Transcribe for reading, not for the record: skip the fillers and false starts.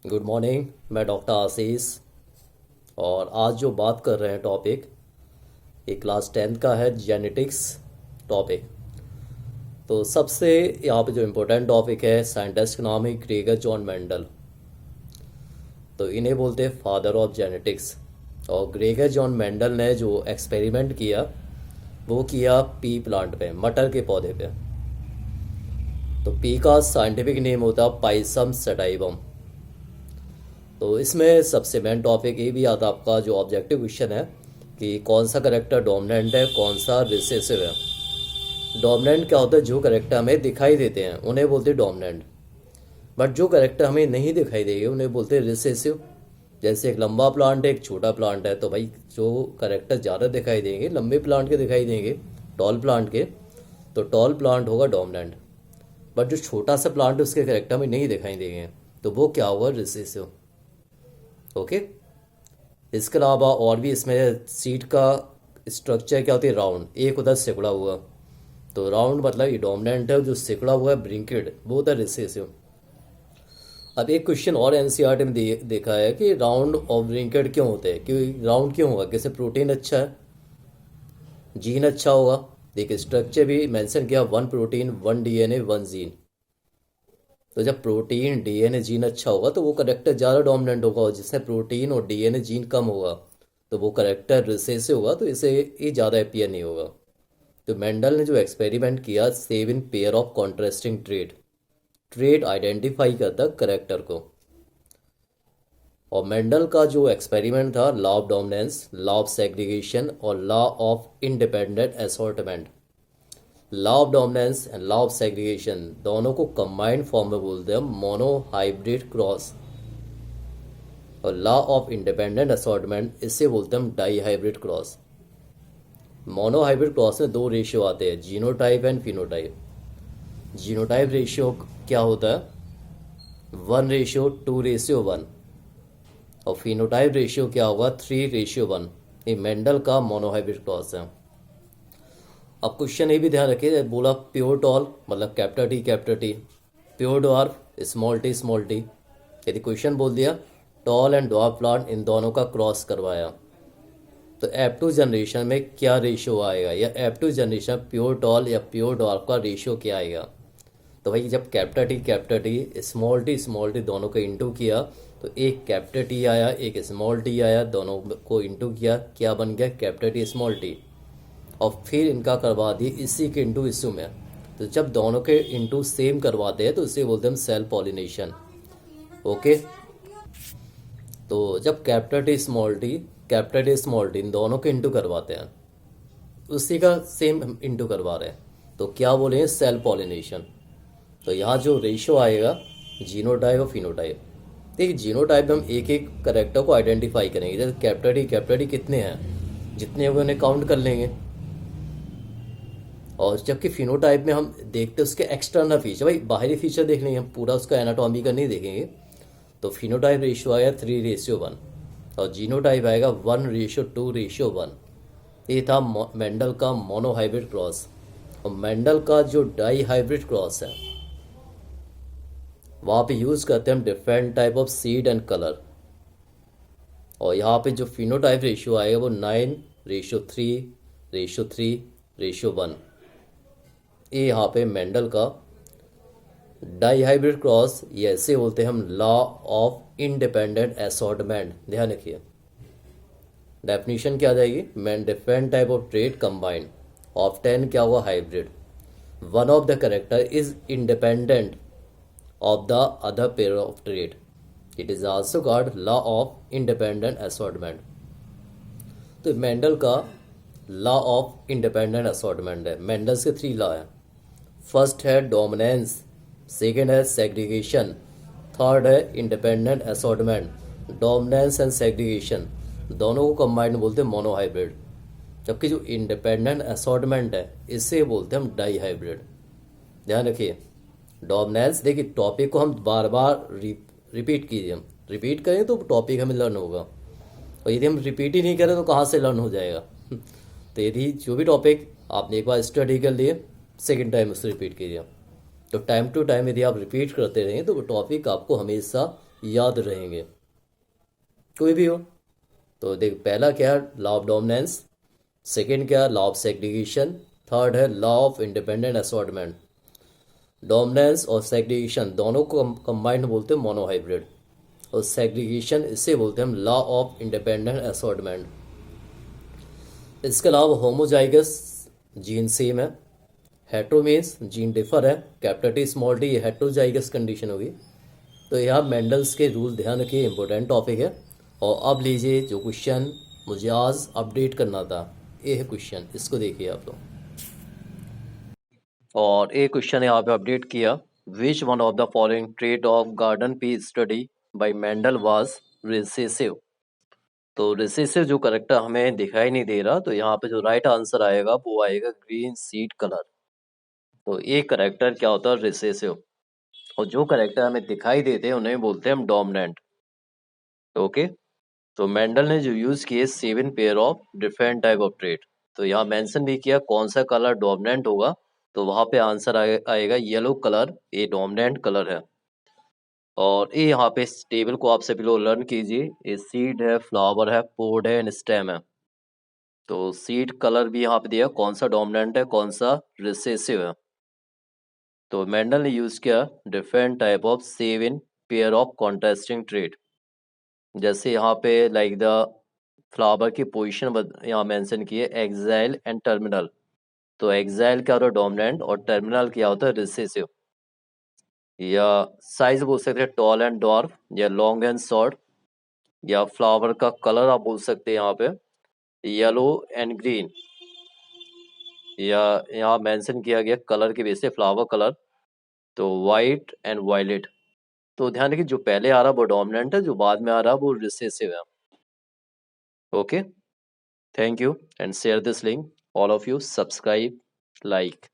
Good morning. मैं doctor आशीष। और आज जो बात कर रहे हैं टॉपिक, ये क्लास 10th का है, जेनेटिक्स टॉपिक। तो सबसे यहाँ पे जो इम्पोर्टेंट टॉपिक है, साइंटिस्ट का नाम है ग्रेगर जॉन मेंडल। तो इन्हें बोलते हैं फादर ऑफ जेनेटिक्स। और ग्रेगर जॉन मेंडल ने जो एक्सपेरिमेंट किया वो किया पी प्लांट पे, मटर के पौधे पे। तो पी का साइंटिफिक नेम होता है पाइसम सटाइवम। तो इसमें सबसे मेन टॉपिक ये भी आता है, आपका जो ऑब्जेक्टिव क्वेश्चन है कि कौन सा करेक्टर डोमिनेंट है, कौन सा रिसेसिव है। डोमिनेंट क्या होता है? जो करेक्टर हमें दिखाई देते हैं उन्हें बोलते हैं डोमिनेंट। बट जो करेक्टर हमें नहीं दिखाई देंगे उन्हें बोलते हैं रिसेसिव। जैसे एक लंबा प्लांट है, एक छोटा प्लांट है, तो भाई जो करेक्टर ज़्यादा दिखाई देंगे लंबे प्लांट के दिखाई देंगे, टॉल प्लांट के, तो टॉल प्लांट होगा डोमिनेंट। बट जो छोटा सा प्लांट है उसके करेक्टर हमें नहीं दिखाई देंगे, तो वो क्या होगा? रिसेसिव। ओके। इसके अलावा और भी इसमें सीट का स्ट्रक्चर क्या होती है? राउंड, एक उधर सिकुड़ा हुआ, तो राउंड मतलब ये डोमिनेंट है, जो सिकुड़ा हुआ है ब्रिंकेड वो होता है रिसेसिव। अब एक क्वेश्चन और एनसीईआरटी में देखा है कि राउंड और ब्रिंकेड क्यों होते हैं, क्योंकि राउंड क्यों होगा? कैसे? प्रोटीन अच्छा है, जीन अच्छा होगा। देखिए स्ट्रक्चर भी मेंशन किया, 1 प्रोटीन 1 डीएनए 1 जीन। तो जब प्रोटीन डीएनए जीन अच्छा होगा तो वो करेक्टर ज़्यादा डोमिनेंट होगा, और जिसमें प्रोटीन और डीएनए जीन कम होगा तो वो करेक्टर रिसेसिव होगा, तो इसे ये ज़्यादा अपीयर नहीं होगा। तो मेंडल ने जो एक्सपेरिमेंट किया, 7 pair of contrasting trait, trait identify करता करेक्टर को। और मेंडल का जो एक्सपेरिमेंट था, law of dominance, law of segregation और law of independent assortment. Law of dominance and law of segregation दोनों को कंबाइंड फॉर्म में बोलते हैं मोनो हाइब्रिड क्रॉस। और लॉ ऑफ इंडिपेंडेंट असॉर्टमेंट इसे बोलते हैं dihybrid cross. Monohybrid cross में 2 रेशियो आते हैं, genotype and phenotype. Genotype ratio क्या होता है? 1:2:1। और फिनोटाइप रेशियो क्या होगा? 3:1। ये मेंडल का मोनो हाइब्रिड क्रॉस है। अब क्वेश्चन ये भी ध्यान रखिए, बोला प्योर टॉल मतलब capital T, pure dwarf small T. यदि क्वेश्चन बोल दिया टॉल एंड डॉर्फ प्लांट, इन दोनों का क्रॉस करवाया, तो F2 जनरेशन में क्या रेशियो आएगा, या F2 जनरेशन प्योर टॉल या प्योर डॉर्फ का रेशियो क्या आएगा? तो भाई जब कैपिटल टी स्मॉल टी दोनों को इंटू किया, तो एक कैपिटल टी आया, एक स्मॉल टी आया, दोनों को इंटू किया, क्या बन गया? Capital T small T. और फिर इनका करवा दिए इसी के इंटू इसी में। तो जब दोनों के इंटू सेम करवाते हैं तो इसे बोलते हैं सेल्फ पॉलिनेशन। ओके। तो जब कैपिटल टी स्मॉल टी इन दोनों के इंटू करवाते हैं, उसी का सेम हम इंटू करवा रहे हैं, तो क्या बोलेंगे? Self pollination. तो यहाँ जो रेशियो आएगा जीनोटाइप और फिनोटाइप। देखिए जीनोटाइप में हम एक एक करेक्टर को आइडेंटिफाई करेंगे, जैसे कैपिटल टी कितने हैं, जितने होंगे उन्हें काउंट कर लेंगे। और जबकि फिनोटाइप में हम देखते हैं उसके एक्सटर्नल फीचर, भाई बाहरी फीचर देख लेंगे हम, पूरा उसका एनाटॉमी का नहीं देखेंगे। तो फिनोटाइप रेशियो आएगा 3:1 और जीनोटाइप आएगा 1:2:1। ये था मेंडल का मोनो हाइब्रिड क्रॉस। और मेंडल का जो डाई हाइब्रिड क्रॉस है, वहाँ पे यूज़ करते हैं हम different type of seed and colour. और यहाँ पे जो फिनोटाइप रेशियो आएगा वो 9:3:3:1। ये यहाँ पे मेंडल का डाई हाइब्रिड क्रॉस, ये ऐसे बोलते हैं हम लॉ ऑफ इंडिपेंडेंट असॉर्टमेंट। ध्यान रखिए डेफिनेशन क्या आ जाएगी? Man different type of trade combined of 10 क्या हुआ? Hybrid. One of the character is independent of the other pair of trade, it is also called law of independent assortment. तो Mendel का law of independent assortment है। Mendel's के 3 law है। First है dominance, second है segregation, third है independent assortment. Dominance and segregation दोनों को कंबाइंड बोलते हैं मोनो हाइब्रिड, जबकि जो इंडिपेंडेंट असॉर्टमेंट है इसे बोलते हैं हम डाई हाइब्रिड। ध्यान रखिए डोमिनेंस, देखिए टॉपिक को हम बार बार रिपीट कीजिए, हम रिपीट करें तो टॉपिक हमें लर्न होगा, और यदि हम रिपीट ही नहीं करें तो कहाँ से लर्न हो जाएगा? तो यदि जो भी टॉपिक आपने एक बार स्टडी कर लिए, सेकेंड टाइम उससे रिपीट कीजिए। तो टाइम टू टाइम यदि आप रिपीट करते रहें तो वो टॉपिक आपको हमेशा याद रहेंगे, कोई भी हो। तो देख, पहला क्या है, लॉ ऑफ डोमिनेंस। सेकंड क्या है, लॉ ऑफ सेग्रीगेशन। थर्ड है law of independent assortment. Dominance और सेग्रीगेशन दोनों को कंबाइंड बोलते हैं मोनोहाइब्रिड, और सेग्रीगेशन इसे बोलते हैं हम लॉ ऑफ इंडिपेंडेंट असॉर्टमेंट। इसके अलावा होमोजाइगस जीन सेम है, हेट्रो मीन्स जीन डिफर है, कैपिटल टी स्मॉल टी, ये हेट्रोजाइगस कंडीशन होगी। तो यहाँ मेंडल्स के रूल ध्यान रखिए, इंपॉर्टेंट टॉपिक है। और अब लीजिए जो क्वेश्चन मुझे आज अपडेट करना था, ये है क्वेश्चन, इसको देखिए आप लोग। और एक क्वेश्चन यहाँ पे अपडेट किया, which one of the following trait of garden pea study bye Mendel was recessive. तो रिसेसिव जो करेक्टर हमें दिखाई नहीं दे रहा, तो यहाँ पे जो राइट आंसर आएगा वो आएगा ग्रीन सीड कलर। तो ये करेक्टर क्या होता है, रिसेसिव। और जो करेक्टर हमें दिखाई देते हैं उन्हें बोलते हैं हम डोमिनेंट। ओके। तो मेंडल ने जो यूज किए 7 pair of different type of trait. तो यहाँ मेंशन भी किया कौन सा कलर डोमिनेंट होगा, तो वहां पे आंसर आएगा येलो कलर, ये डोमिनेंट कलर है। और ये यहाँ पे इस टेबल को आप सभी लोग लर्न कीजिए, ये सीड है, फ्लावर है, पोड है एंड स्टेम है। तो सीड कलर भी यहाँ पे दिया कौन सा डोमिनेंट है, कौन सा रिसेसिव है। तो मेंडल ने यूज किया different type of 7 pair of contrasting trait. जैसे यहाँ पे लाइक द फ्लावर की पोजीशन यहाँ मेंशन की है, एक्साइल एंड टर्मिनल। तो एक्साइल क्या होता है, डोमिनेंट, और टर्मिनल क्या होता है, रिसेसिव। या साइज बोल सकते हैं टॉल एंड डॉर्फ, या लॉन्ग एंड शॉर्ट, या फ्लावर का कलर आप बोल सकते हैं यहाँ पे येलो एंड ग्रीन, या यहाँ मेंशन किया गया कलर के बेस पे फ्लावर कलर, तो वाइट एंड वायलेट। तो ध्यान रखिए जो पहले आ रहा वो डोमिनेंट है, जो बाद में आ रहा वो रिसेसिव है। Okay, thank you and share this link, all of you subscribe, like.